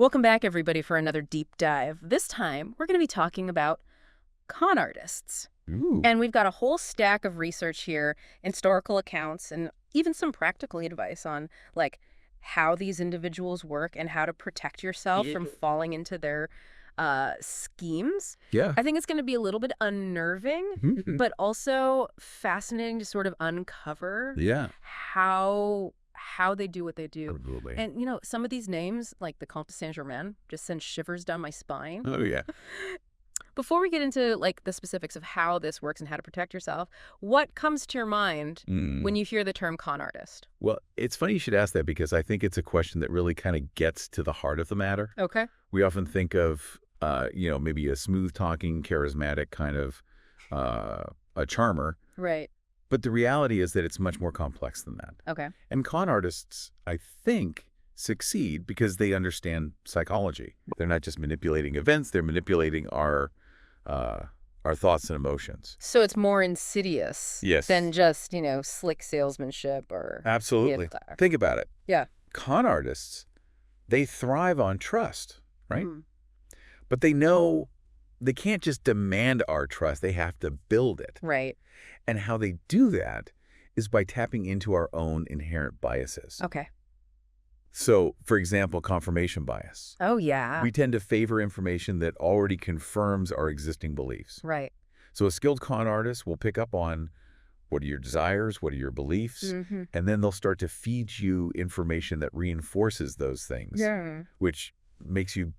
Welcome back, everybody, for another deep dive. This time, we're going to be talking about con artists. Ooh. And we've got a whole stack of research here, historical accounts, and even some practical advice on, like, how these individuals work and how to protect yourself from falling into their schemes. Yeah. I think it's going to be a little bit unnerving, but also fascinating to sort of uncover Yeah. how they do what they do. Absolutely. And, you know, some of these names, like the Kamtv, just send shivers down my spine. Oh, yeah. Before we get into, like, the specifics of how this works and how to protect yourself, what comes to your mind when you hear the term con artist? Well, it's funny you should ask that because I think it's a question that really kind of gets to the heart of the matter. Okay. We often think of, maybe a smooth-talking, charismatic kind of a charmer. Right. But the reality is that it's much more complex than that. Okay. And con artists, I think, succeed because they understand psychology. They're not just manipulating events, they're manipulating our thoughts and emotions. So it's more insidious Yes. than just, slick salesmanship or... Absolutely. gift. Think about it. Yeah. Con artists, they thrive on trust, right? Mm. But they know they can't just demand our trust. They have to build it. Right. And how they do that is by tapping into our own inherent biases. Okay. So, for example, confirmation bias. Oh, yeah. We tend to favor information that already confirms our existing beliefs. Right. So a skilled con artist will pick up on what are your desires, what are your beliefs, and then they'll start to feed you information that reinforces those things, which makes you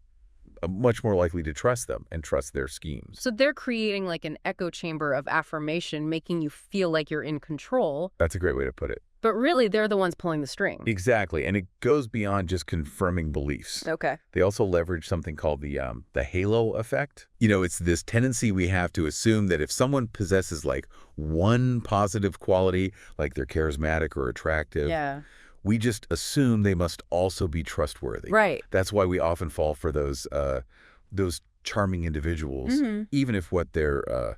much more likely to trust them and trust their schemes. So they're creating like an echo chamber of affirmation, making you feel like you're in control. That's a great way to put it. But really, they're the ones pulling the string. Exactly. And it goes beyond just confirming beliefs. Okay. They also leverage something called the halo effect. It's this tendency we have to assume that if someone possesses like one positive quality, like they're charismatic or attractive, we just assume they must also be trustworthy. Right. That's why we often fall for those charming individuals, even if what they're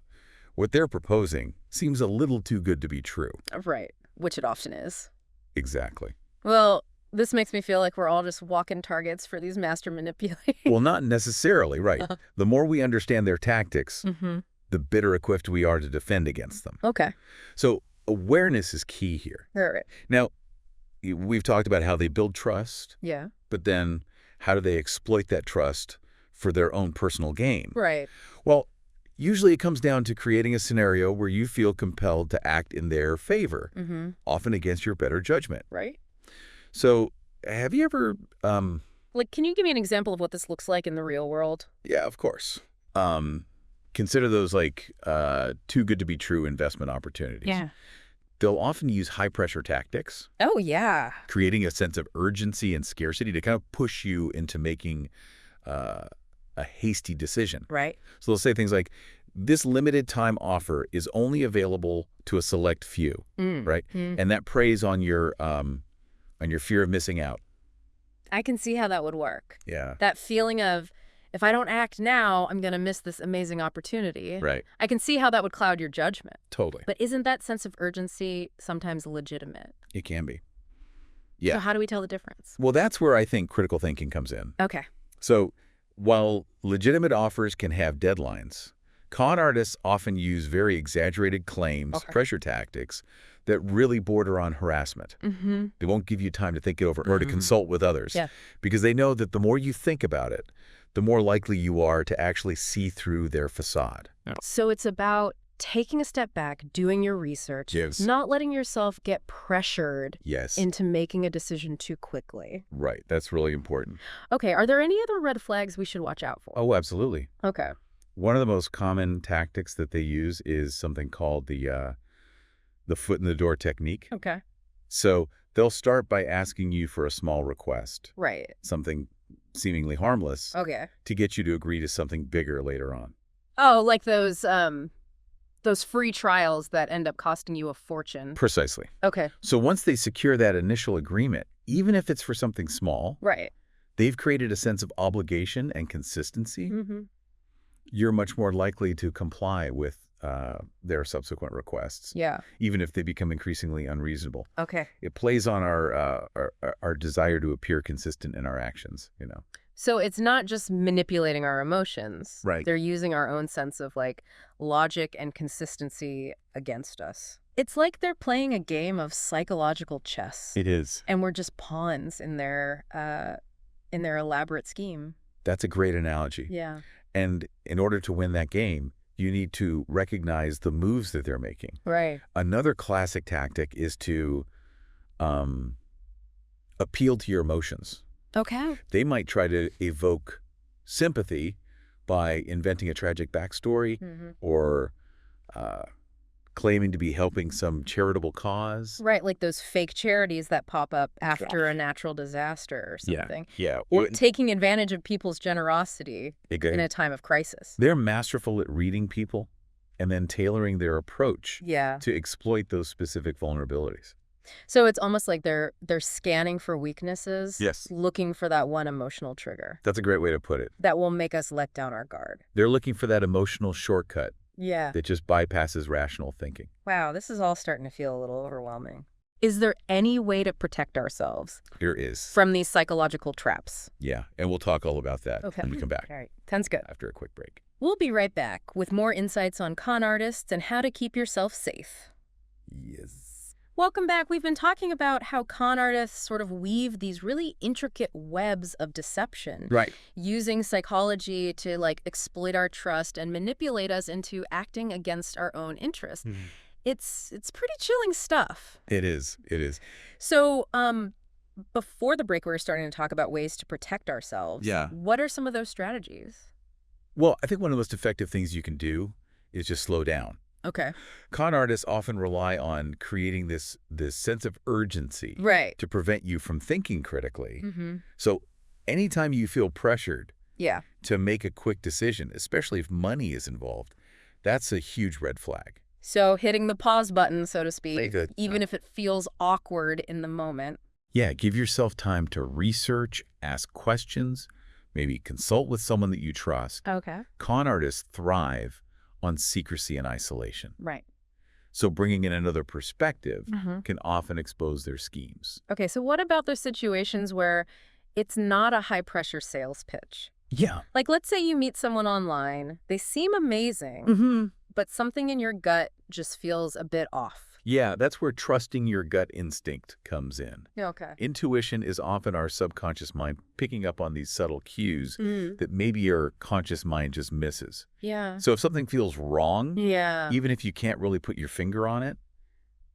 proposing seems a little too good to be true. Right. Which it often is. Exactly. Well, this makes me feel like we're all just walking targets for these master manipulators. Well, not necessarily, right. The more we understand their tactics, the better equipped we are to defend against them. Okay. So awareness is key here. All right. Now, we've talked about how they build trust. Yeah. But then how do they exploit that trust for their own personal gain? Right. Well, usually it comes down to creating a scenario where you feel compelled to act in their favor, often against your better judgment. Right. So have you ever... Like, can you give me an example of what this looks like in the real world? Yeah, of course. Consider those like too good to be true investment opportunities. Yeah. They'll often use high-pressure tactics, Oh, yeah. creating a sense of urgency and scarcity to kind of push you into making a hasty decision. Right. So they'll say things like, this limited time offer is only available to a select few, right? And that preys on your fear of missing out. I can see how that would work. Yeah. That feeling of, if I don't act now, I'm going to miss this amazing opportunity. Right. I can see how that would cloud your judgment. Totally. But isn't that sense of urgency sometimes legitimate? It can be. Yeah. So how do we tell the difference? Well, that's where I think critical thinking comes in. Okay. So while legitimate offers can have deadlines, con artists often use very exaggerated claims, pressure tactics, that really border on harassment. They won't give you time to think it over or to consult with others because they know that the more you think about it, the more likely you are to actually see through their facade. So it's about taking a step back, doing your research, Yes. not letting yourself get pressured Yes. into making a decision too quickly. Right. That's really important. Okay, are there any other red flags we should watch out for? Oh, absolutely. Okay. One of the most common tactics that they use is something called the foot in the door technique. Okay. So they'll start by asking you for a small request, Right. something seemingly harmless, Okay. to get you to agree to something bigger later on. Oh, like those free trials that end up costing you a fortune. Precisely. Okay. So once they secure that initial agreement, even if it's for something small, Right. they've created a sense of obligation and consistency. You're much more likely to comply with their subsequent requests, Yeah. even if they become increasingly unreasonable. Okay. It plays on our desire to appear consistent in our actions, you know. So it's not just manipulating our emotions. Right. They're using our own sense of like logic and consistency against us. It's like they're playing a game of psychological chess. It is. And we're just pawns in their elaborate scheme. That's a great analogy. Yeah. And in order to win that game, you need to recognize the moves that they're making. Right. Another classic tactic is to appeal to your emotions. Okay. They might try to evoke sympathy by inventing a tragic backstory or claiming to be helping some charitable cause. Right, like those fake charities that pop up after a natural disaster or something. Yeah. Or taking advantage of people's generosity in a time of crisis. They're masterful at reading people and then tailoring their approach to exploit those specific vulnerabilities. So it's almost like they're scanning for weaknesses, Yes. looking for that one emotional trigger That's a great way to put it. that will make us let down our guard. They're looking for that emotional shortcut Yeah. that just bypasses rational thinking. Wow, this is all starting to feel a little overwhelming. Is there any way to protect ourselves There is. from these psychological traps? Yeah, and we'll talk all about that Okay. when we come back All right, sounds good. after a quick break. We'll be right back with more insights on con artists and how to keep yourself safe. Yes. Welcome back. We've been talking about how con artists sort of weave these really intricate webs of deception. Right. Using psychology to like exploit our trust and manipulate us into acting against our own interests. It's pretty chilling stuff. It is. It is. So, before the break, we were starting to talk about ways to protect ourselves. Yeah. What are some of those strategies? Well, I think one of the most effective things you can do is just slow down. Okay. Con artists often rely on creating this sense of urgency Right. to prevent you from thinking critically. Mm-hmm. So anytime you feel pressured Yeah. to make a quick decision, especially if money is involved, that's a huge red flag. So hitting the pause button, so to speak, Like even if it feels awkward in the moment. Yeah, give yourself time to research, ask questions, maybe consult with someone that you trust. Okay. Con artists thrive on secrecy and isolation. Right. So bringing in another perspective can often expose their schemes. Okay, so what about those situations where it's not a high-pressure sales pitch? Yeah. Like, let's say you meet someone online. They seem amazing, but something in your gut just feels a bit off. Yeah, that's where trusting your gut instinct comes in. Okay. Intuition is often our subconscious mind picking up on these subtle cues that maybe your conscious mind just misses. Yeah. So if something feels wrong, Yeah. even if you can't really put your finger on it,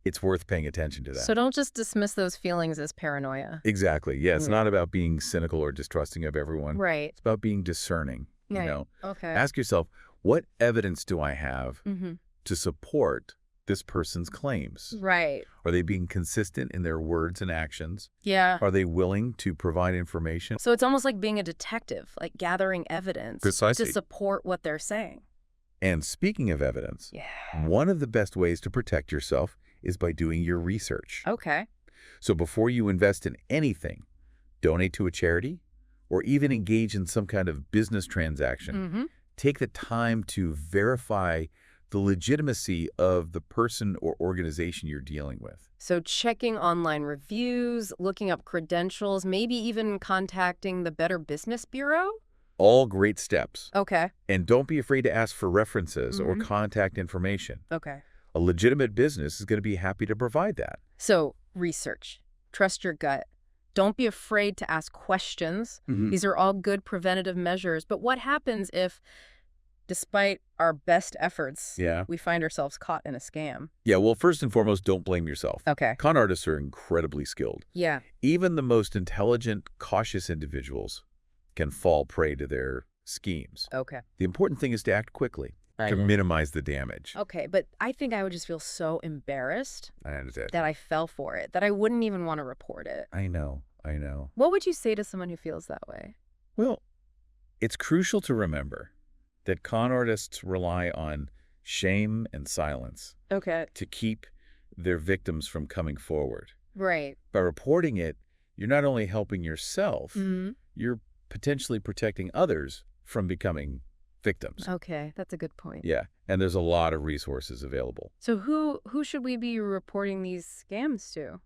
it's worth paying attention to that. So don't just dismiss those feelings as paranoia. Exactly. Yeah, it's not about being cynical or distrusting of everyone. Right. It's about being discerning. Right. You know, Okay. ask yourself, what evidence do I have Mm-hmm. to support this person's claims? Right. Are they being consistent in their words and actions? Yeah. Are they willing to provide information? So it's almost like being a detective, like gathering evidence Precisely. to support what they're saying. And speaking of evidence, Yeah. one of the best ways to protect yourself is by doing your research. Okay. So before you invest in anything, donate to a charity, or even engage in some kind of business transaction, Mm-hmm. take the time to verify the legitimacy of the person or organization you're dealing with. So checking online reviews, looking up credentials, maybe even contacting the Better Business Bureau? All great steps. Okay. And don't be afraid to ask for references or Mhm. contact information. Okay. A legitimate business is going to be happy to provide that. So research. Trust your gut. Don't be afraid to ask questions. These are all good preventative measures. But what happens if, despite our best efforts, Yeah. we find ourselves caught in a scam? Yeah, well, first and foremost, don't blame yourself. Okay. Con artists are incredibly skilled. Yeah. Even the most intelligent, cautious individuals can fall prey to their schemes. Okay. The important thing is to act quickly to minimize the damage. Okay, but I think I would just feel so embarrassed I understand. that I fell for it, that I wouldn't even want to report it. I know. What would you say to someone who feels that way? Well, it's crucial to remember that con artists rely on shame and silence Okay. to keep their victims from coming forward. Right. By reporting it, you're not only helping yourself, Mm-hmm. you're potentially protecting others from becoming victims. Okay, that's a good point. Yeah, and there's a lot of resources available. So who should we be reporting these scams to?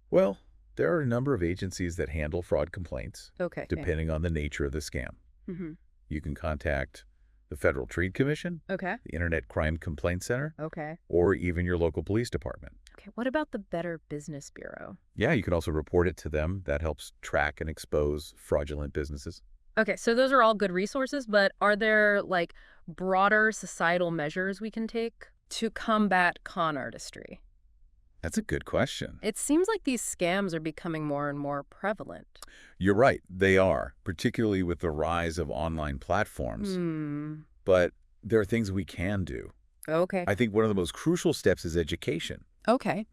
Well, There are a number of agencies that handle fraud complaints, Okay. depending on the nature of the scam. Mm-hmm. You can contact the Federal Trade Commission, Okay. the Internet Crime Complaint Center, Okay. or even your local police department. Okay. What about the Better Business Bureau? Yeah, you can also report it to them. That helps track and expose fraudulent businesses. Okay, so those are all good resources, but are there like broader societal measures we can take to combat con artistry? That's a good question. It seems like these scams are becoming more and more prevalent. You're right, they are, particularly with the rise of online platforms. Hmm. But there are things we can do. Okay. I think one of the most crucial steps is education. Okay.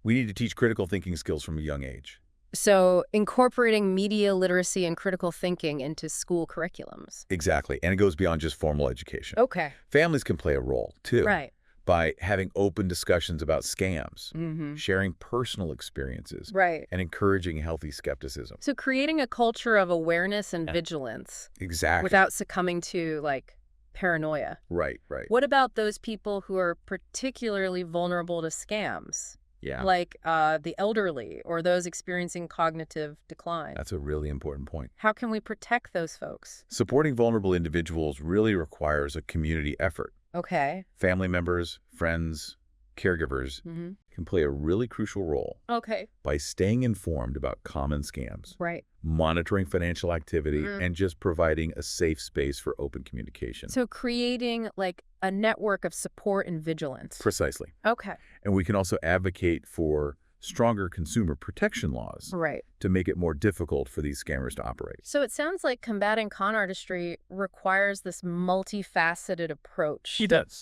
We need to teach critical thinking skills from a young age. So incorporating media literacy and critical thinking into school curriculums. Exactly, and it goes beyond just formal education. Okay. Families can play a role, too. Right. By having open discussions about scams, Mm-hmm. sharing personal experiences, Right. and encouraging healthy skepticism. So creating a culture of awareness and Yeah. vigilance Exactly. without succumbing to like paranoia. Right. What about those people who are particularly vulnerable to scams? Yeah. Like the elderly or those experiencing cognitive decline? That's a really important point. How can we protect those folks? Supporting vulnerable individuals really requires a community effort. Okay. Family members, friends, caregivers Mm-hmm. can play a really crucial role Okay. by staying informed about common scams, Right. monitoring financial activity, Mhm. and just providing a safe space for open communication. So creating like a network of support and vigilance. Precisely. Okay. And we can also advocate for stronger consumer protection laws Right. to make it more difficult for these scammers to operate. So it sounds like combating con artistry requires this multifaceted approach. He does.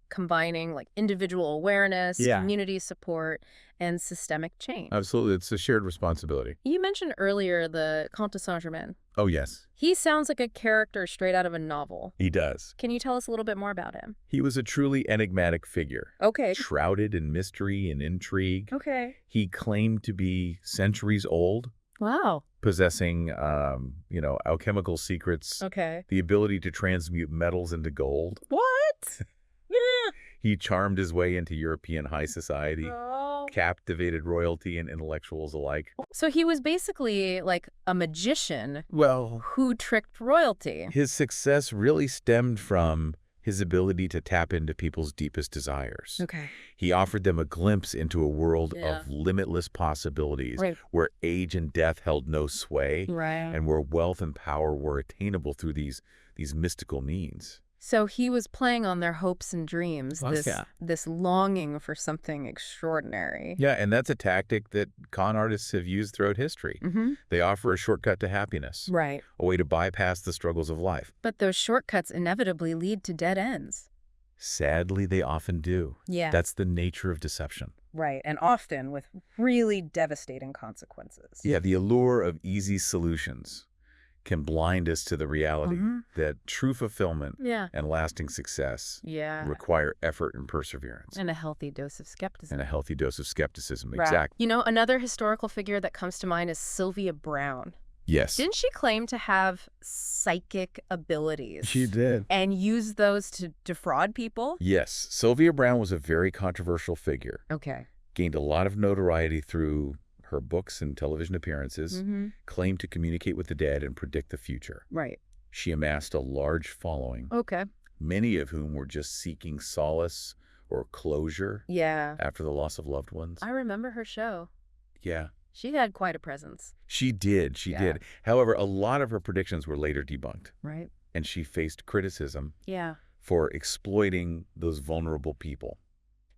Combining like individual awareness, Yeah. community support, and systemic change. Absolutely. It's a shared responsibility. You mentioned earlier the Comte de Saint-Germain. Oh, yes. He sounds like a character straight out of a novel. He does. Can you tell us a little bit more about him? He was a truly enigmatic figure, Okay. shrouded in mystery and intrigue. Okay. He claimed to be centuries old, Wow. possessing, alchemical secrets, Okay. the ability to transmute metals into gold. What? Yeah. He charmed his way into European high society, Oh. captivated royalty and intellectuals alike. So he was basically like a magician Well, who tricked royalty. his success really stemmed from his ability to tap into people's deepest desires. Okay. He offered them a glimpse into a world Yeah. of limitless possibilities, Right. where age and death held no sway, Right. and where wealth and power were attainable through these mystical means. So he was playing on their hopes and dreams, Yeah. this longing for something extraordinary. Yeah, and that's a tactic that con artists have used throughout history. Mm-hmm. They offer a shortcut to happiness, Right. a way to bypass the struggles of life. But those shortcuts inevitably lead to dead ends. Sadly, they often do. Yeah. That's the nature of deception. Right. And often with really devastating consequences. Yeah, the allure of easy solutions can blind us to the reality Mhm. that true fulfillment Yeah. and lasting success Yeah. require effort and perseverance And a healthy dose of skepticism. and a healthy dose of skepticism. Right. Exactly. You know, another historical figure that comes to mind is Sylvia Browne. Yes. Didn't she claim to have psychic abilities? She did. And use those to defraud people? Yes. Sylvia Browne was a very controversial figure, Okay. gained a lot of notoriety through her books and television appearances, Mm-hmm. claimed to communicate with the dead and predict the future. Right. She amassed a large following, Okay. many of whom were just seeking solace or closure Yeah. after the loss of loved ones. I remember her show. Yeah. She had quite a presence. She did. She Yeah. did. However, a lot of her predictions were later debunked, Right. and she faced criticism Yeah. for exploiting those vulnerable people.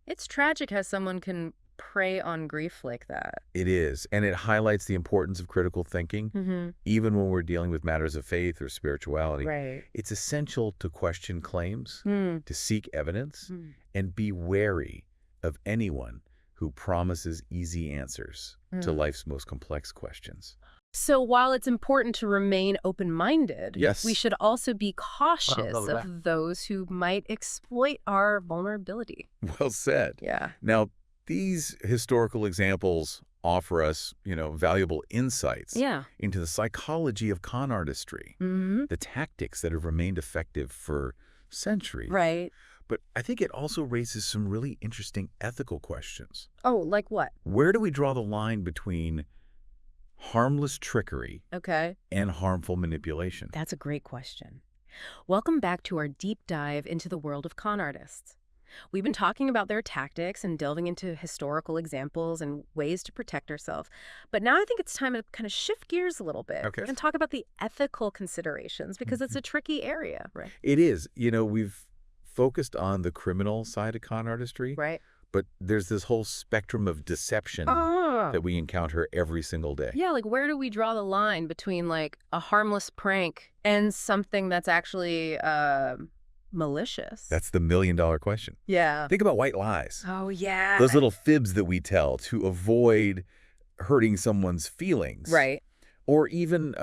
It's tragic how someone can prey on grief like that. It is, and it highlights the importance of critical thinking, Mm-hmm. even when we're dealing with matters of faith or spirituality. Right. It's essential to question claims, Mm. to seek evidence, Mm. and be wary of anyone who promises easy answers to Mm. life's most complex questions. So while it's important to remain open-minded, Yes. we should also be cautious love that. of those who might exploit our vulnerability. Well said. Yeah. Now, these historical examples offer us, valuable insights Yeah. into the psychology of con artistry, Mm-hmm. the tactics that have remained effective for centuries. Right. But I think it also raises some really interesting ethical questions. Oh, like what? Where do we draw the line between harmless trickery Okay. and harmful manipulation? That's a great question. Welcome back to our deep dive into the world of con artists. We've been talking about their tactics and delving into historical examples and ways to protect ourselves. But now I think it's time to kind of shift gears a little bit Okay. and talk about the ethical considerations because it's a tricky area, right? It is. We've focused on the criminal side of con artistry, Right. but there's this whole spectrum of deception that we encounter every single day. Yeah, like where do we draw the line between like a harmless prank and something that's actually malicious? That's the million-dollar question. Yeah. Think about white lies. Oh, yeah. Those little fibs that we tell to avoid hurting someone's feelings. Right. Or even,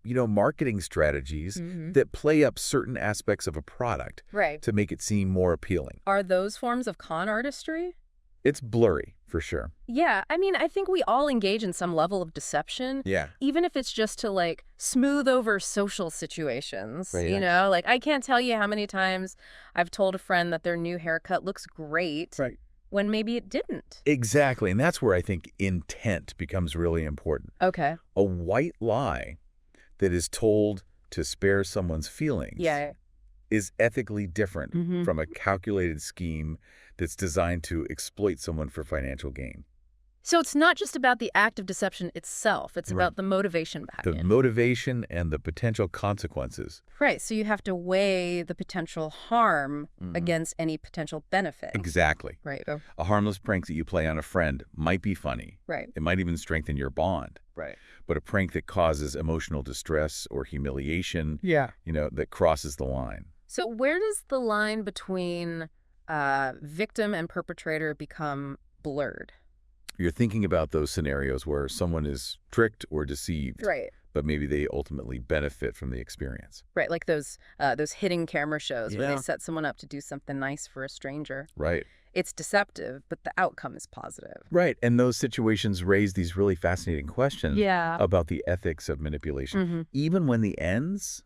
marketing strategies that play up certain aspects of a product Right. to make it seem more appealing. Are those forms of con artistry? It's blurry, for sure. Yeah, I mean, I think we all engage in some level of deception, Yeah. even if it's just to, like, smooth over social situations, Right, you know? Like, I can't tell you how many times I've told a friend that their new haircut looks great Right. when maybe it didn't. Exactly, and that's where I think intent becomes really important. Okay. A white lie that is told to spare someone's feelings Yeah. is ethically different from a calculated scheme that's designed to exploit someone for financial gain. So it's not just about the act of deception itself. It's Right. about the motivation behind The it. motivation and the potential consequences. Right, so you have to weigh the potential harm against any potential benefit. Exactly. Right. A harmless prank that you play on a friend might be funny. Right. It might even strengthen your bond. Right. But a prank that causes emotional distress or humiliation, Yeah. that crosses the line. So where does the line between victim and perpetrator become blurred? You're thinking about those scenarios where someone is tricked or deceived, Right. but maybe they ultimately benefit from the experience. Right, like those hidden camera shows where Yeah. they set someone up to do something nice for a stranger. Right. It's deceptive, but the outcome is positive. Right. And those situations raise these really fascinating questions Yeah. about the ethics of manipulation, even when the ends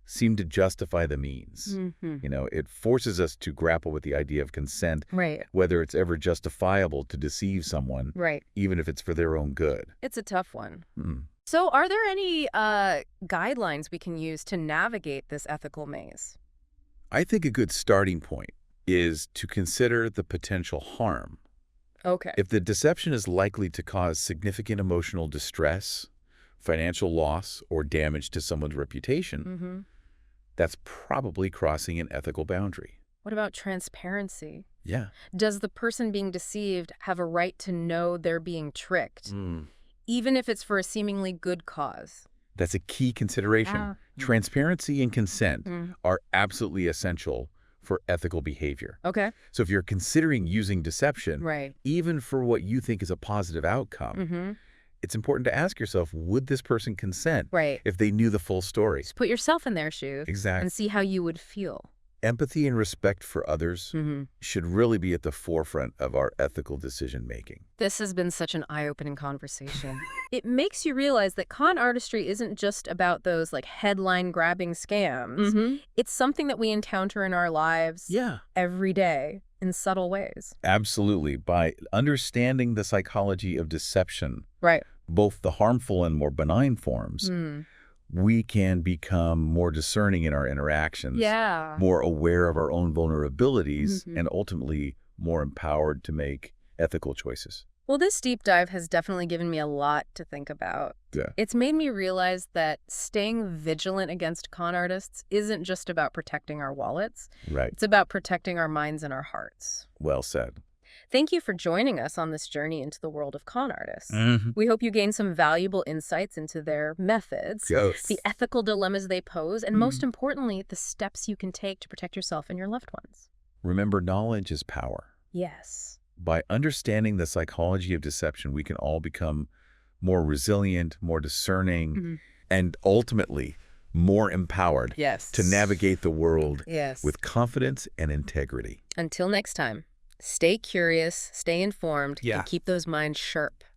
seem to justify the means. It forces us to grapple with the idea of consent, Right. whether it's ever justifiable to deceive someone, Right. even if it's for their own good. It's a tough one. Mm. So are there any guidelines we can use to navigate this ethical maze? I think a good starting point is to consider the potential harm. Okay. If the deception is likely to cause significant emotional distress, financial loss, or damage to someone's reputation, that's probably crossing an ethical boundary. What about transparency? Yeah. Does the person being deceived have a right to know they're being tricked, even if it's for a seemingly good cause? That's a key consideration. Yeah. Transparency and consent are absolutely essential for ethical behavior. Okay. So if you're considering using deception, Right. even for what you think is a positive outcome, it's important to ask yourself, would this person consent Right. if they knew the full story? Just put yourself in their shoes Exactly. and see how you would feel. Empathy and respect for others should really be at the forefront of our ethical decision-making. This has been such an eye-opening conversation. It makes you realize that con artistry isn't just about those like headline-grabbing scams. It's something that we encounter in our lives every day in subtle ways. Absolutely. By understanding the psychology of deception, Right. both the harmful and more benign forms, we can become more discerning in our interactions, Yeah. more aware of our own vulnerabilities, and ultimately more empowered to make ethical choices. Well, this deep dive has definitely given me a lot to think about. Yeah. It's made me realize that staying vigilant against con artists isn't just about protecting our wallets. Right. It's about protecting our minds and our hearts. Well said. Thank you for joining us on this journey into the world of con artists. Mm-hmm. We hope you gain some valuable insights into their methods, Yes. the ethical dilemmas they pose, and most importantly, the steps you can take to protect yourself and your loved ones. Remember, knowledge is power. Yes. By understanding the psychology of deception, we can all become more resilient, more discerning, and ultimately more empowered to navigate the world with confidence and integrity. Until next time, stay curious, stay informed, and keep those minds sharp.